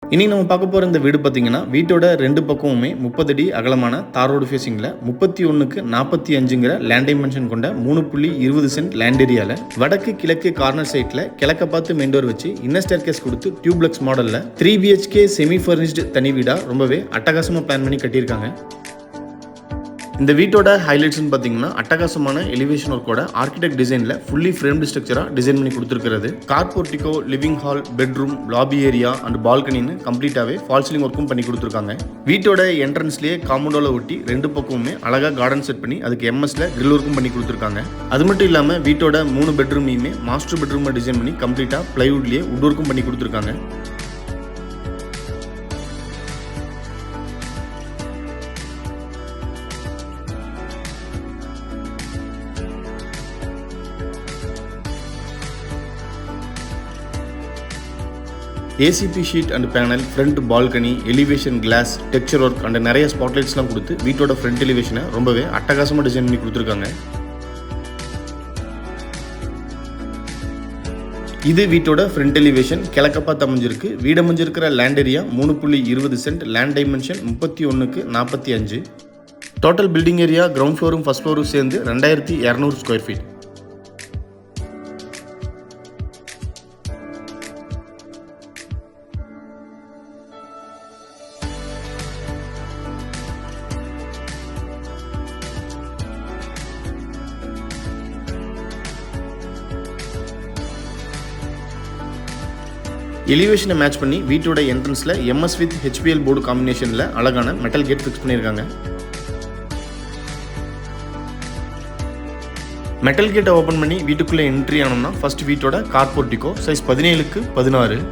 இன்னைக்கு நம்ம பார்க்க போகிற இந்த வீடு பார்த்தீங்கன்னா வீட்டோட ரெண்டு பக்கமுமே 30 அடி அகலமான தார் ரோடு ஃபேஸிங்கில் 31க்கு 45ங்கிற லேண்ட் டைமென்ஷன் கொண்ட 3.20 சென்ட் லேண்ட் ஏரியாவில் வடக்கு கிழக்கு கார்னர் சைட்டில் கிழக்க பார்த்து மெயின் டோர் வச்சு இன்னர் ஸ்டேர்கேஸ் கொடுத்து டியூப்ளெக்ஸ் மாடலில் 3 BHK செமி ஃபர்னிஷ்டு தனி வீடாக ரொம்பவே அட்டகாசமாக பிளான் பண்ணி கட்டியிருக்காங்க. இந்த வீட்டோட ஹைலைட்ஸ்னு பார்த்தீங்கன்னா அட்டகாசமான எலிவேஷன் ஒர்க்கோட ஆர்கிடெக்ட் டிசைனில் ஃபுல்லி ஃப்ரேம்டு ஸ்ட்ரக்சராக டிசைன் பண்ணி கொடுத்துருக்கிறது. Car portico, living hall, bedroom, lobby area and பால்கனின்னு கம்ப்ளீட்டாகவே ஃபால் சீலிங் ஒர்க்கும் பண்ணி கொடுத்துருக்காங்க. வீட்டோட என்ட்ரன்ஸ்லேயே காம்பவுண்டோட ஒட்டி ரெண்டு பக்கமுமே அழகாக கார்டன் செட் பண்ணி அதுக்கு எம்எஸ்ல கிரில் ஒர்க்கும் பண்ணி கொடுத்துருக்காங்க. அது மட்டும் இல்லாமல் வீட்டோட 3 பெட்ரூமையுமே மாஸ்டர் பெட்ரூமை டிசைன் பண்ணி கம்ப்ளீட்டாக பிளைவுட்லேயே வுட் ஒர்க்கும் பண்ணி கொடுத்துருக்காங்க. ACP sheet and panel, front balcony, elevation glass, texture work and நிறைய ஸ்பாட்லைட்ஸ்லாம் கொடுத்து வீட்டோட ஃப்ரண்ட் எலிவேஷனை ரொம்பவே அட்டகாசமாக டிசைன் பண்ணி கொடுத்துருக்காங்க. இது வீட்டோட ஃப்ரண்ட் எலிவேஷன் கிழக்க பார்த்து அமைஞ்சிருக்கு. வீடு அமைஞ்சிருக்கிற land area 3.20 cent, land dimension 31க்கு 45. டோட்டல் பில்டிங் ஏரியா கிரவுண்ட் ஃப்ளோரும் ஃபர்ஸ்ட் ஃப்ளோரும் சேர்ந்து 2200 ஸ்கொயர் ஃபீட். எலிவேஷனை மேட்ச் பண்ணி வீட்டோட என்ட்ரன்ஸில் எம்எஸ் வித் HPL போர்டு காம்பினேஷனில் அழகான மெட்டல் கேட் ஃபிக்ஸ் பண்ணியிருக்காங்க. மெட்டல் கேட்டை ஓப்பன் பண்ணி வீட்டுக்குள்ளே என்ட்ரி ஆனோம்னா ஃபர்ஸ்ட் வீட்டோட கார் போர்ட்டிகோ சைஸ் 17க்கு 16.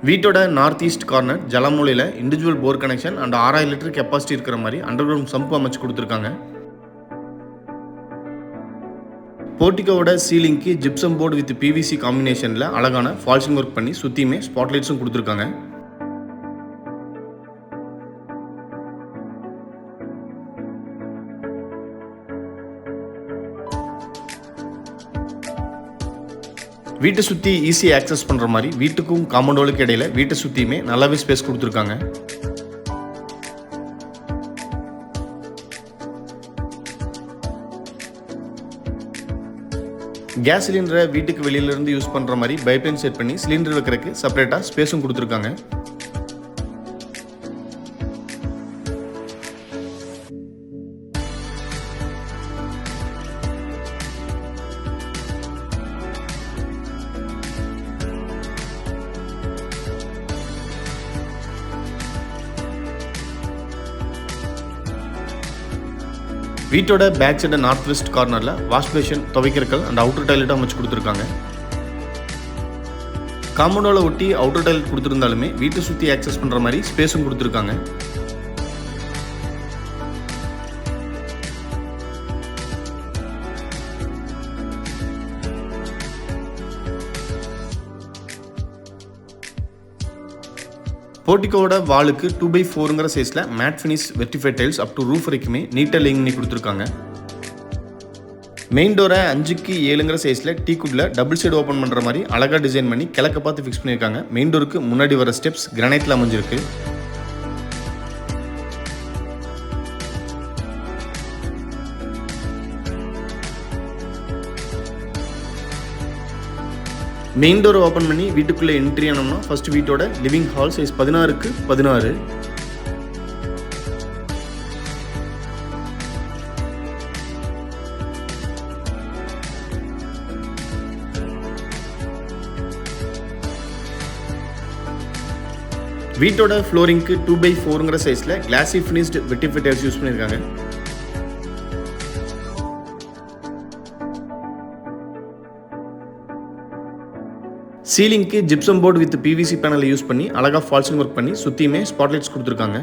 வீட்டோட நார்த் ஈஸ்ட் கார்னர் ஜலமூலையில் individual bore connection and 6000 litre capacity இருக்கிற மாதிரி அண்டர் கிரவுண்ட் சம்ப் அமைச்சு கொடுத்துருக்காங்க. போர்ட்டிகோவோட சீலிங்க்கு ஜிப்சம் போர்டு வித் PVC காம்பினேஷனில் அழகான ஃபால்சிங் ஒர்க் பண்ணி சுற்றியுமே ஸ்பாட்லைட்ஸும் கொடுத்துருக்காங்க. வீட்டை சுற்றி ஈஸியாக ஆக்சஸ் பண்ணுற மாதிரி வீட்டுக்கும் காம்பவுண்டுக்கு இடையில வீட்டை சுற்றியுமே நல்லாவே ஸ்பேஸ் கொடுத்துருக்காங்க. கேஸ் சிலிண்டரை வீட்டுக்கு வெளியிலேருந்து யூஸ் பண்ணுற மாதிரி பைப்லைன் செட் பண்ணி சிலிண்டர் வைக்கிறதுக்கு செப்பரேட்டாக ஸ்பேஸும் கொடுத்துருக்காங்க. வீட்டோட பேக் சைடு நார்த் வெஸ்ட் கார்னரில் வாஷ் பேஷன், துவைக்கிறக்கல் அண்ட் அவுட்டர் டாய்லெட்டாக அமைச்சு கொடுத்துருக்காங்க. காம்பவுண்டோட ஒட்டி அவுட்டர் டாய்லெட் கொடுத்துருந்தாலுமே வீட்டை சுற்றி ஆக்சஸ் பண்ணுற மாதிரி ஸ்பேஸும் கொடுத்துருக்காங்க. போர்ட்டிகோவோட வாலுக்கு 2x4ங்கிற சைஸில் matte finish vitrified tiles up to roof வரைக்குமே நீட்டாக லேயிங் பண்ணி கொடுத்துருக்காங்க. மெயின் டோரை 5க்கு 7ங்கிற சைஸில் டீக்குட்டில் டபுள் சைடு ஓப்பன் பண்ணுற மாதிரி அழகாக டிசைன் பண்ணி கிழக்க பார்த்து ஃபிக்ஸ் பண்ணியிருக்காங்க. மெயின் டோருக்கு முன்னாடி வர ஸ்டெப்ஸ் கிரானைட்டில் அமைஞ்சிருக்கு. மெயின் டோரை ஓப்பன் பண்ணி வீட்டுக்குள்ளே என்ட்ரி ஆனோம்னா ஃபர்ஸ்ட் வீட்டோட லிவிங் ஹால் சைஸ் 16க்கு 16. வீட்டோட ஃப்ளோரிங்க்கு 2x4ங்கிற சைஸில் classy finished vitrified tiles use பண்ணியிருக்காங்க. சீலிங்க்கு ஜிப்சம் போர்டு வித் PVC பேனலை யூஸ் பண்ணி அழகாக ஃபால்சிங் ஒர்க் பண்ணி சுற்றியுமே ஸ்பாட்லைட்ஸ் கொடுத்துருக்காங்க.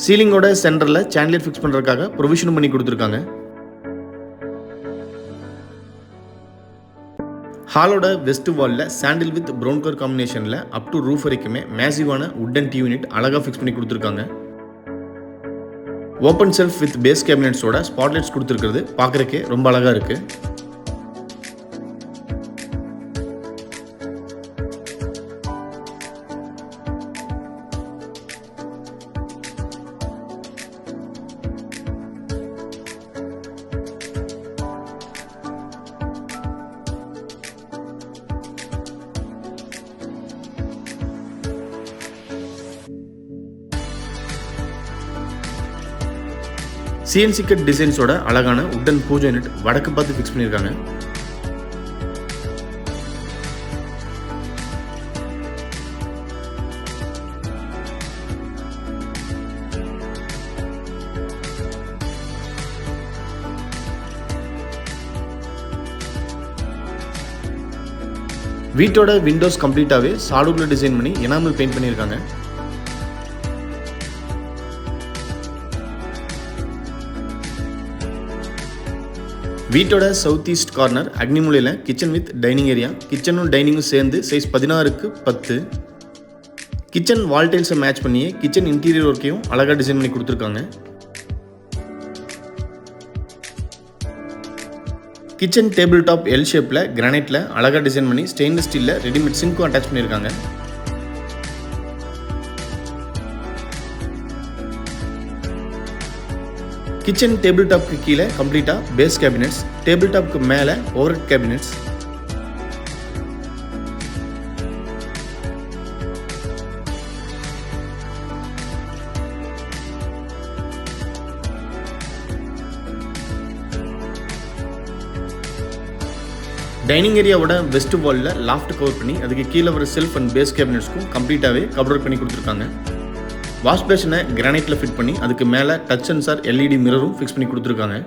சீலிங்கோட சென்டரில் சாண்டிலியர் ஃபிக்ஸ் பண்ணுறதுக்காக ப்ரொவிஷனும் பண்ணி கொடுத்துருக்காங்க. ஹாலோட வெஸ்ட் வாலில் சாண்டில் வித் ப்ரௌன் கலர் காம்பினேஷனில் அப் டு ரூஃப் வரைக்குமே மேசிவான உட்டன் டிவி யூனிட் அழகாக ஃபிக்ஸ் பண்ணி கொடுத்துருக்காங்க. ஓப்பன் செல்ஃப் வித் பேஸ் கேபினெட்ஸோட ஸ்பாட்லைட்ஸ் கொடுத்துருக்கிறது பார்க்குறக்கே ரொம்ப அழகாக இருக்குது. சிஎன்சி கட் டிசைன்ஸோட அழகான உட்டன் பூஜை யூனிட் வடக்கு பார்த்து ஃபிக்ஸ் பண்ணியிருக்காங்க. வீட்டோட விண்டோஸ் கம்ப்ளீட்டாகவே சாடுல டிசைன் பண்ணி எனாமல் பெயிண்ட் பண்ணியிருக்காங்க. வீட்டோட சவுத் ஈஸ்ட் கார்னர் அக்னிமூலையில் கிச்சன் வித் டைனிங் ஏரியா. கிச்சனும் டைனிங்கும் சேர்ந்து சைஸ் 16x10. கிச்சன் வால் டைல்ஸை மேட்ச் பண்ணியே கிச்சன் இன்டீரியர் ஒர்க்கையும் அழகாக டிசைன் பண்ணி கொடுத்துருக்காங்க. கிச்சன் டேபிள் டாப் எல் ஷேப்பில் கிரானைட்டில் அழகாக டிசைன் பண்ணி ஸ்டெயின்லெஸ் ஸ்டீலில் ரெடிமேட் சிங்க்கும் அட்டாச் பண்ணியிருக்காங்க. கிச்சன் டேபிள் டாப்க்கு கீழே கம்ப்ளீட்டாக பேஸ் கேபினெட்ஸ், டேபிள் டாப்க்கு மேலே ஓவர் ஹெட் கேபினெட்ஸ். டைனிங் ஏரியாவோட வெஸ்ட் வாலில் லாஃப்ட் கவர் பண்ணி அதுக்கு கீழே வர செல்ஃப் அண்ட் பேஸ் கேபினெட்ஸ்க்கும் கம்ப்ளீட்டாகவே கவர் பண்ணி கொடுத்துருக்காங்க. வாஷ் பேஷனை கிரானைட்டில் ஃபிட் பண்ணி அதுக்கு மேலே டச் சென்சார் எல்இடி மிரரும் ஃபிக்ஸ் பண்ணி கொடுத்துருக்காங்க.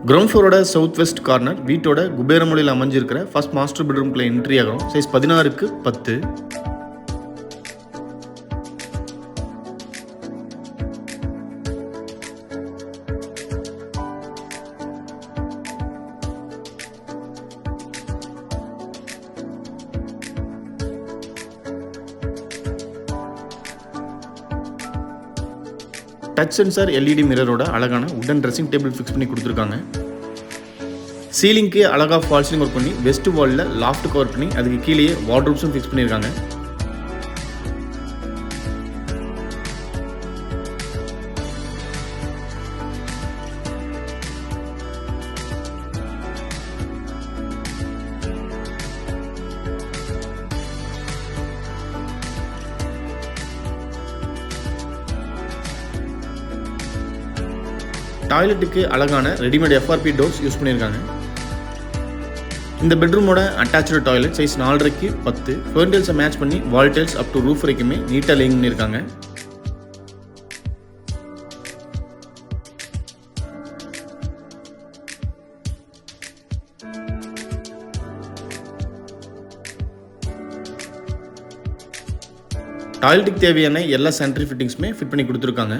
கிரவுண்ட் ஃப்ளோரோட சவுத் வெஸ்ட் கார்னர் வீட்டோட குபேரமொழியில் அமைஞ்சிருக்கிற ஃபர்ஸ்ட் மாஸ்டர் பெட்ரூம்குள்ள என்ட்ரி ஆகும். Size 16x10. Touch sensor LED மிரரோட அழகான உடன் ட்ரெஸ்ஸிங் டேபிள் ஃபிக்ஸ் பண்ணி கொடுத்துருக்காங்க. சீலிங்க்கு அழகாக ஃபால் சீலிங் ஒர்க் பண்ணி வெஸ்ட் வாலில் லாஃப்ட் கவர் பண்ணி அதுக்கு கீழேயே வார்ட்ரோப்ஸும் ஃபிக்ஸ் பண்ணியிருக்காங்க. டாய்லெட்டுக்கு அழகான ரெடிமேட் எஃப்ஆர்பி டோர்ஸ் யூஸ் பண்ணியிருக்காங்க. இந்த பெட்ரூமோட அட்டாச்சு டாய்லெட் சைஸ் 4.5x10. ஃபர்ன்டைல்ஸை மேட்ச் பண்ணி wall tiles up to roof வரைக்குமே நீட்டாக லேயிங் பண்ணியிருக்காங்க. டாய்லெட்டுக்கு தேவையான எல்லா சானிட்டரி ஃபிட்டிங்ஸுமே ஃபிட் பண்ணி கொடுத்துருக்காங்க.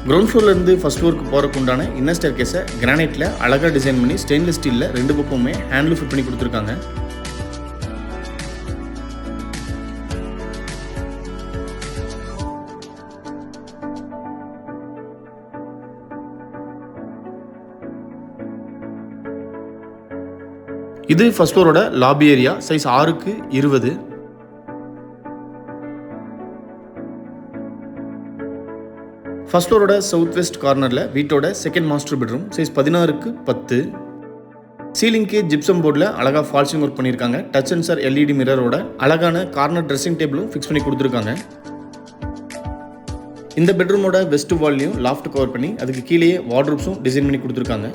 கிரவுண்ட் ஃப்ளோர்லேருந்து ஃபர்ஸ்ட் ஃப்ளோருக்கு போகிறக்கு உண்டான இன்னர் ஸ்டேர் கேஸை கிரானைட்டில் அழகாக டிசைன் பண்ணி ஸ்டெயின்லெஸ் ஸ்டீலில் 2 பக்கமுமே ஹேண்டில் ஃபிட் பண்ணி கொடுத்துருக்காங்க. இது ஃபர்ஸ்ட் ஃப்ளோரோட lobby area size 6x20. First ஃப்ளோரோட சவுத் வெஸ்ட் கார்னரில் வீட்டோட second master bedroom size 16x10. சீலிங்க்கு ஜிப்சம் போர்டில் அழகாக ஃபால்சிங் ஒர்க் பண்ணியிருக்காங்க. டச் சென்சார் LED மிரரோட அழகான கார்னர் ட்ரெஸ்ஸிங் டேபிளும் ஃபிக்ஸ் பண்ணி கொடுத்துருக்காங்க. இந்த பெட்ரூமோட வெஸ்ட் வால்லையும் லாஃப்ட் கவர் பண்ணி அதுக்கு கீழேயே வார்ட்ரோப்ஸும் டிசைன் பண்ணி கொடுத்துருக்காங்க.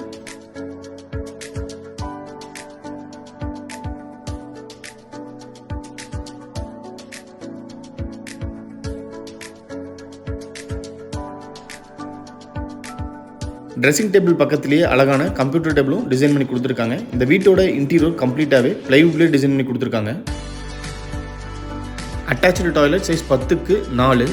ட்ரெஸ்ஸிங் டேபிள் பக்கத்திலேயே அழகான கம்ப்யூட்டர் டேபிளும் டிசைன் பண்ணி கொடுத்துருக்காங்க. இந்த வீட்டோட இன்டீரியர் கம்ப்ளீட்டாகவே பிளைவுட்லேயே டிசைன் பண்ணி கொடுத்துருக்காங்க. அட்டாச்சு டாய்லெட் சைஸ் 10க்கு 4.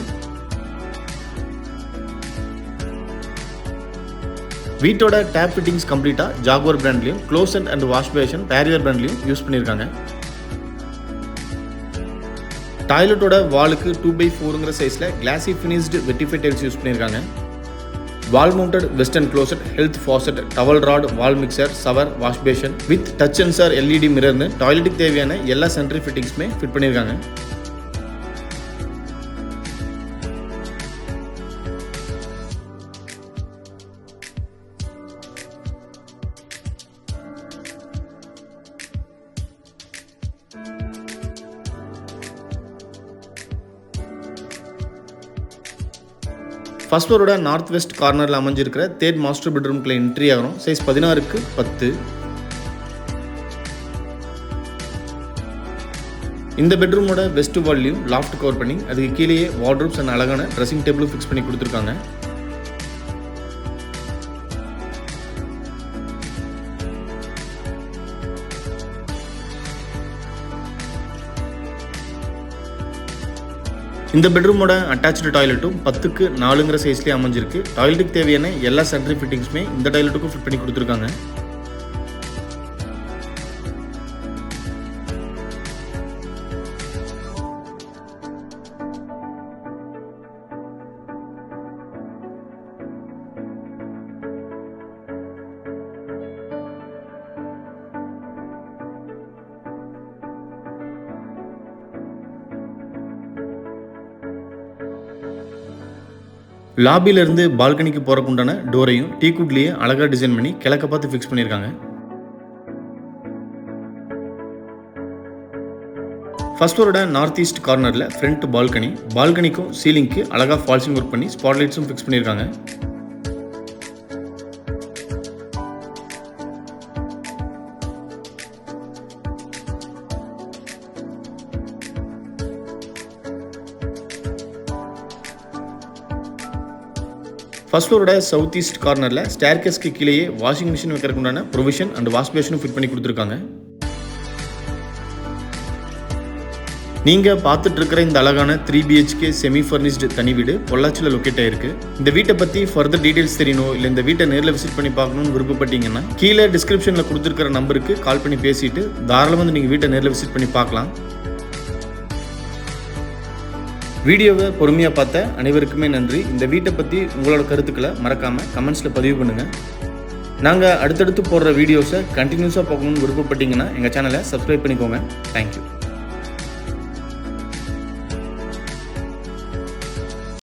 வீட்டோட டேப் ஃபிட்டிங்ஸ் கம்ப்ளீட்டாக ஜாகுவார் பிராண்ட்லையும் closet and wash basin Parryware பிராண்ட்லையும் யூஸ் பண்ணியிருக்காங்க. டாய்லெட்டோட வாலுக்கு 2x4ங்கிற சைஸில் classy finished vitrified tiles use பண்ணியிருக்காங்க. Wall mounted western closet, health faucet, towel rod, wall mixer, shower, wash basin with touch sensor LED மிரர்னு டாய்லெட்டுக்கு தேவையான எல்லா சென்ட்ரி ஃபிட்டிங்ஸுமே ஃபிட் பண்ணியிருக்காங்க. ஃபர்ஸ்ட் ஃப்ளோரோட நார்த் வெஸ்ட் கார்னரில் அமைஞ்சிருக்கிற தேர்ட் மாஸ்டர் பெட்ரூம்குள்ள என்ட்ரி ஆகிறோம். சைஸ் 16க்கு 10. இந்த பெட்ரூமோட வெஸ்ட் வால்லையும் லாஃப்ட் கவர் பண்ணி அதுக்கு கீழேயே வார்ட்ரோப்ஸ் அண்ட் அழகான ட்ரெஸ்ஸிங் டேபிளும் ஃபிக்ஸ் பண்ணி கொடுத்துருக்காங்க. இந்த பெட்ரூமோட அட்டாச்சு டாய்லெட்டும் 10க்கு 4ங்கிற சைஸ்லேயே அமைஞ்சிருக்கு. டாய்லெட்டுக்கு தேவையான எல்லா சென்ட்ரி ஃபிட்டிங்ஸுமே இந்த டாய்லெட்டுக்கும் ஃபிட் பண்ணி கொடுத்துருக்காங்க. லாபியிலிருந்து பால்கனிக்கு போகிறக்கு உண்டான டோரையும் டீக்குட்லேயே அழகாக டிசைன் பண்ணி கிழக்க பார்த்து ஃபிக்ஸ் பண்ணியிருக்காங்க. ஃபர்ஸ்ட் ஃப்ளோரோட நார்த் ஈஸ்ட் கார்னரில் ஃப்ரண்ட் பால்கனிக்கும் சீலிங்க்கு அழகாக ஃபால்சிங் ஒர்க் பண்ணி ஸ்பாட்லைட்ஸும் ஃபிக்ஸ் பண்ணியிருக்காங்க. ஃபர்ஸ்ட் ஃப்ளோரோட சவுத் ஈஸ்ட் கார்னரில் ஸ்டேர்கேஸ்க்கு கீழேயே வாஷிங் மிஷின் வைக்கிறதுக்கு உண்டான ப்ரொவிஷன் அண்ட் வாஷ் பேஷனும் ஃபிட் பண்ணி கொடுத்துருக்காங்க. நீங்கள் பார்த்துட்டு இருக்கிற இந்த அழகான 3 BHK செமி ஃபர்னிஷ்டு தனி வீடு பொள்ளாச்சியில் லொக்கேட் ஆயிருக்கு. இந்த வீட்டை பற்றி ஃபர்தர் டீடைல்ஸ் தெரியணும், இல்லை இந்த வீட்டை நேரில் விசிட் பண்ணி பார்க்கணும்னு விருப்பப்பட்டீங்கன்னா கீழே டிஸ்கிரிப்ஷனில் கொடுத்துருக்கிற நம்பருக்கு கால் பண்ணி பேசிட்டு தாராளமாக வந்து நீங்கள் வீட்டை நேரில் விசிட் பண்ணி பார்க்கலாம். வீடியோவை பொறுமையாக பார்த்த அனைவருக்குமே நன்றி. இந்த வீட்டை பற்றி உங்களோட கருத்துக்களை மறக்காமல் கமெண்ட்ஸில் பதிவு பண்ணுங்கள். நாங்கள் அடுத்தடுத்து போடுற வீடியோஸை கண்டினியூஸாக பார்க்கணுன்னு விருப்பப்பட்டீங்கன்னா எங்கள் சேனலை சப்ஸ்கிரைப் பண்ணிக்கோங்க. தேங்க்யூ.